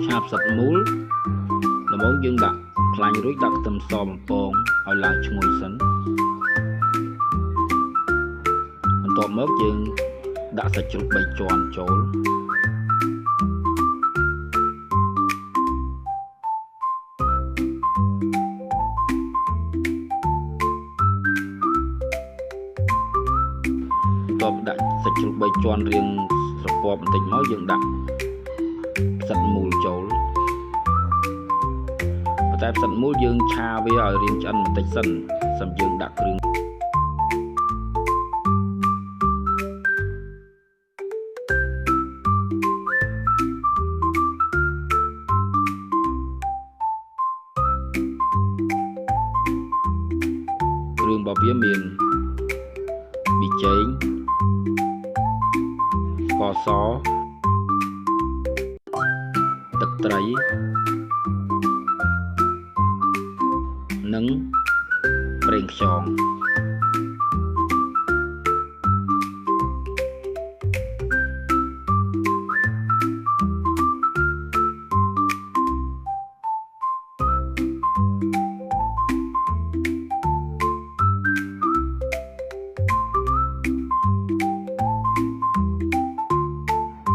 ឆាបសាច់មូលដំបូងយើងដាក់ខ្លាញ់រួចដាក់ខ្ទឹមសបំពងឲ្យឡើងឈ្ងុយសិនបន្ទាប់មកយើងដាក់សាច់ជ្រូក3ជាន់ចូលបន្ទាប់ដាក់សាច់ជ្រូក3ជាន់រៀងស្រពាប់បន្តិចមកយើងដាក់ផ្សិតមូលចូលតែផ្សិតមូលយើងឆាវាឲ្យរាងឆ្អិនបន្តិចសិនសិមយើងដាក់គ្រឿងរបស់វាមានប៊ីចេងស្ករសទឹកត្រីនិងប្រេងខ្យង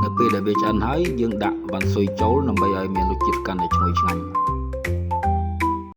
នៅពេលដែលវាឆ្អិនហើយយើងដាក់វ៉ាន់ស៊ុយចូលដើម្បីឲ្យមានរសជាតិកាន់តែឈ្ងុយឆ្ងាញ់